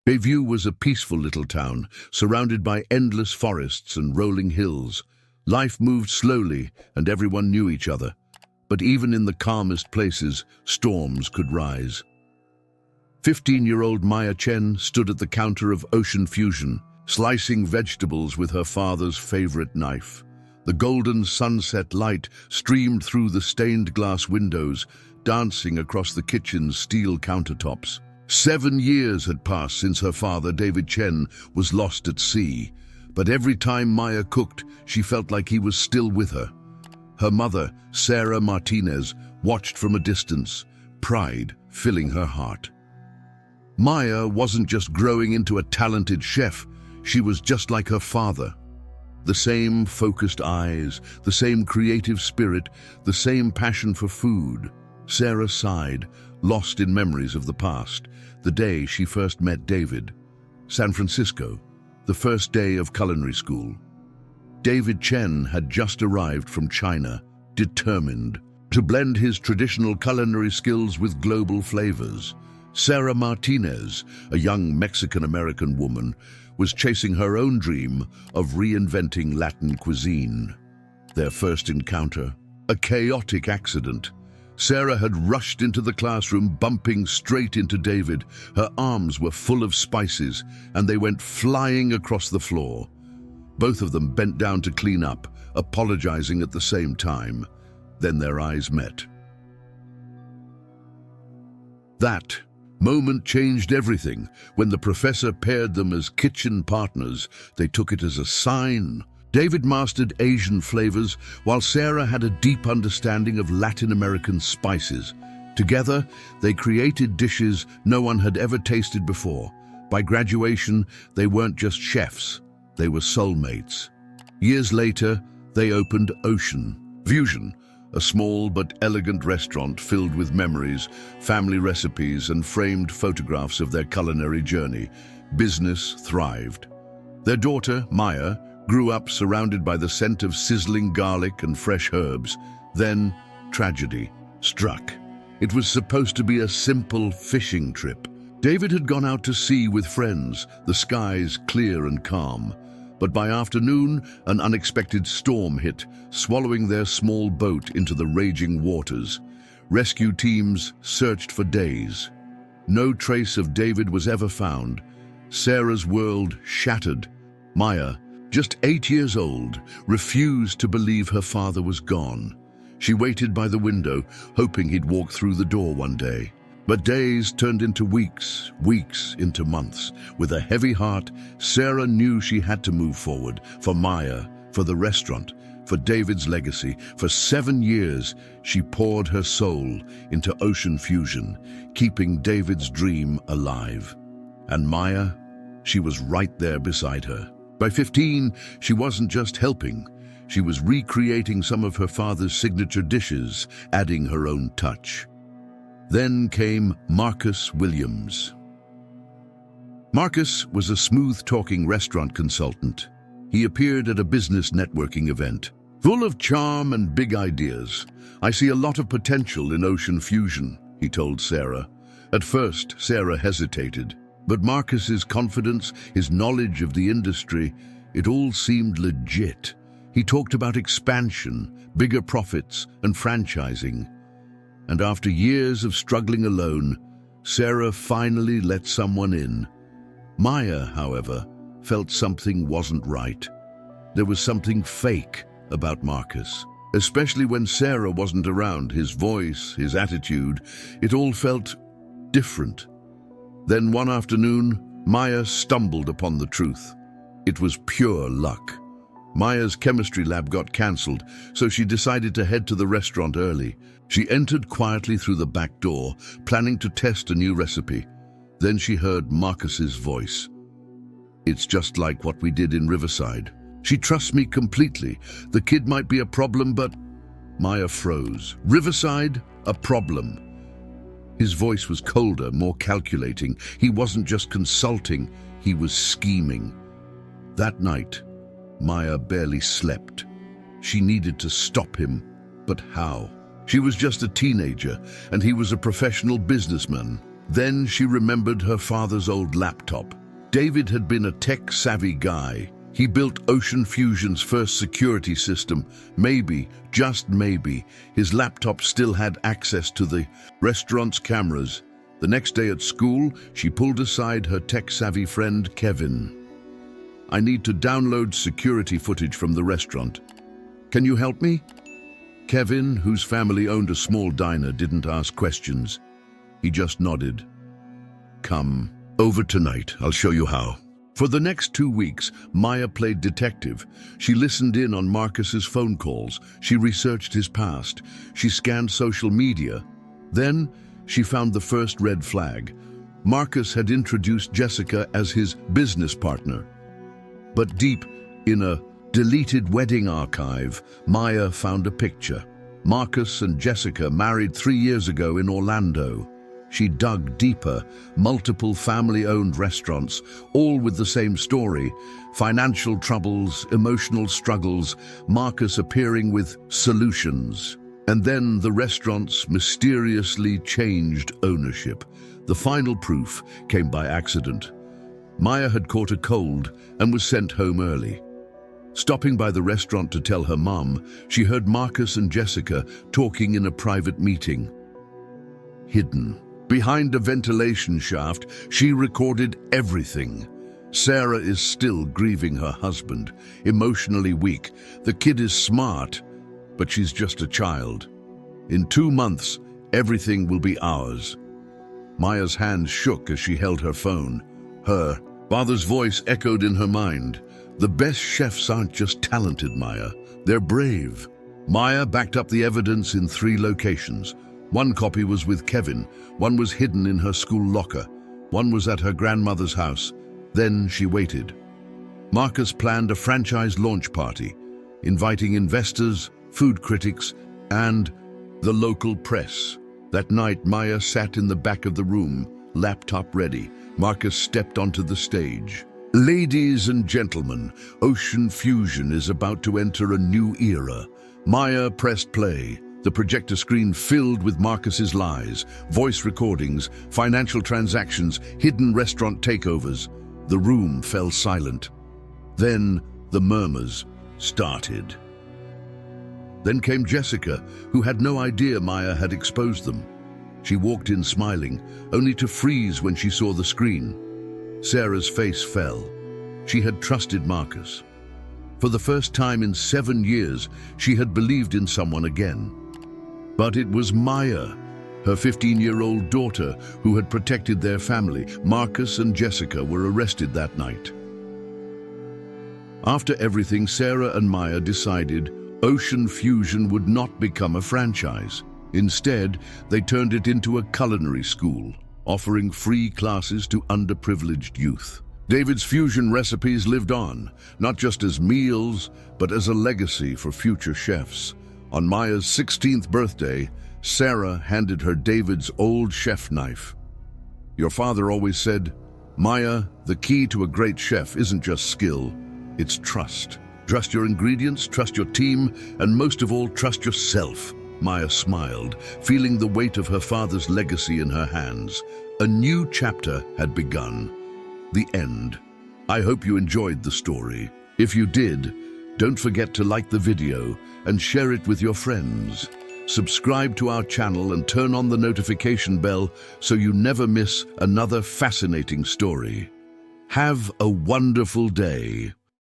Bayview was a peaceful little town, surrounded by endless forests and rolling hills. Life moved slowly, and everyone knew each other. But even in the calmest places, storms could rise. 15-year-old Maya Chen stood at the counter of Ocean Fusion, slicing vegetables with her father's favorite knife. The golden sunset light streamed through the stained glass windows, dancing across the kitchen's steel countertops. 7 years had passed since her father, David Chen, was lost at sea. But every time Maya cooked, she felt like he was still with her. Her mother, Sarah Martinez, watched from a distance, pride filling her heart. Maya wasn't just growing into a talented chef, she was just like her father. The same focused eyes, the same creative spirit, the same passion for food. Sarah sighed, lost in memories of the past, the day she first met David. San Francisco, the first day of culinary school. David Chen had just arrived from China, determined to blend his traditional culinary skills with global flavors. Sarah Martinez, a young Mexican-American woman, was chasing her own dream of reinventing Latin cuisine. Their first encounter, a chaotic accident. Sarah had rushed into the classroom, bumping straight into David. Her arms were full of spices, and they went flying across the floor. Both of them bent down to clean up, apologizing at the same time. Then their eyes met. That moment changed everything. When the professor paired them as kitchen partners, they took it as a sign. David mastered Asian flavors, while Sarah had a deep understanding of Latin American spices. Together, they created dishes no one had ever tasted before. By graduation, they weren't just chefs, they were soulmates. Years later, they opened Ocean Fusion, a small but elegant restaurant filled with memories, family recipes, and framed photographs of their culinary journey. Business thrived. Their daughter, Maya, grew up surrounded by the scent of sizzling garlic and fresh herbs. Then, tragedy struck. It was supposed to be a simple fishing trip. David had gone out to sea with friends, the skies clear and calm. But by afternoon, an unexpected storm hit, swallowing their small boat into the raging waters. Rescue teams searched for days. No trace of David was ever found. Sarah's world shattered. Maya, just 8 years old, refused to believe her father was gone. She waited by the window, hoping he'd walk through the door one day. But days turned into weeks, weeks into months. With a heavy heart, Sarah knew she had to move forward. For Maya, for the restaurant, for David's legacy. For 7 years, she poured her soul into Ocean Fusion, keeping David's dream alive. And Maya, she was right there beside her. By 15, she wasn't just helping. She was recreating some of her father's signature dishes, adding her own touch. Then came Marcus Williams. Marcus was a smooth-talking restaurant consultant. He appeared at a business networking event. Full of charm and big ideas. "I see a lot of potential in Ocean Fusion," he told Sarah. At first, Sarah hesitated. But Marcus's confidence, his knowledge of the industry, it all seemed legit. He talked about expansion, bigger profits, and franchising. And after years of struggling alone, Sarah finally let someone in. Maya, however, felt something wasn't right. There was something fake about Marcus. Especially when Sarah wasn't around, his voice, his attitude, it all felt different. Then one afternoon, Maya stumbled upon the truth. It was pure luck. Maya's chemistry lab got cancelled, so she decided to head to the restaurant early. She entered quietly through the back door, planning to test a new recipe. Then she heard Marcus's voice. "It's just like what we did in Riverside. She trusts me completely. The kid might be a problem, but..." Maya froze. Riverside? A problem? His voice was colder, more calculating. He wasn't just consulting, he was scheming. That night, Maya barely slept. She needed to stop him, but how? She was just a teenager, and he was a professional businessman. Then she remembered her father's old laptop. David had been a tech-savvy guy. He built Ocean Fusion's first security system. Maybe, just maybe, his laptop still had access to the restaurant's cameras. The next day at school, she pulled aside her tech-savvy friend, Kevin. "I need to download security footage from the restaurant. Can you help me?" Kevin, whose family owned a small diner, didn't ask questions. He just nodded. "Come over tonight, I'll show you how." For the next 2 weeks, Maya played detective. She listened in on Marcus's phone calls. She researched his past. She scanned social media. Then, she found the first red flag. Marcus had introduced Jessica as his business partner. But deep in a deleted wedding archive, Maya found a picture. Marcus and Jessica married 3 years ago in Orlando. She dug deeper, multiple family-owned restaurants, all with the same story. Financial troubles, emotional struggles, Marcus appearing with solutions. And then the restaurants mysteriously changed ownership. The final proof came by accident. Maya had caught a cold and was sent home early. Stopping by the restaurant to tell her mom, she heard Marcus and Jessica talking in a private meeting. Hidden behind a ventilation shaft, she recorded everything. Sarah is still grieving her husband, emotionally weak. The kid is smart, but she's just a child. In 2 months, everything will be ours. Maya's hands shook as she held her phone. Her father's voice echoed in her mind. "The best chefs aren't just talented, Maya. They're brave." Maya backed up the evidence in 3 locations. 1 copy was with Kevin, 1 was hidden in her school locker, 1 was at her grandmother's house. Then she waited. Marcus planned a franchise launch party, inviting investors, food critics, and the local press. That night, Maya sat in the back of the room, laptop ready. Marcus stepped onto the stage. "Ladies and gentlemen, Ocean Fusion is about to enter a new era." Maya pressed play. The projector screen filled with Marcus's lies, voice recordings, financial transactions, hidden restaurant takeovers. The room fell silent. Then the murmurs started. Then came Jessica, who had no idea Maya had exposed them. She walked in smiling, only to freeze when she saw the screen. Sarah's face fell. She had trusted Marcus. For the first time in 7 years, she had believed in someone again. But it was Maya, her 15-year-old daughter, who had protected their family. Marcus and Jessica were arrested that night. After everything, Sarah and Maya decided Ocean Fusion would not become a franchise. Instead, they turned it into a culinary school, offering free classes to underprivileged youth. David's fusion recipes lived on, not just as meals, but as a legacy for future chefs. On Maya's 16th birthday, Sarah handed her David's old chef knife. "Your father always said, Maya, the key to a great chef isn't just skill, it's trust. Trust your ingredients, trust your team, and most of all, trust yourself." Maya smiled, feeling the weight of her father's legacy in her hands. A new chapter had begun. The end. I hope you enjoyed the story. If you did, don't forget to like the video and share it with your friends. Subscribe to our channel and turn on the notification bell so you never miss another fascinating story. Have a wonderful day.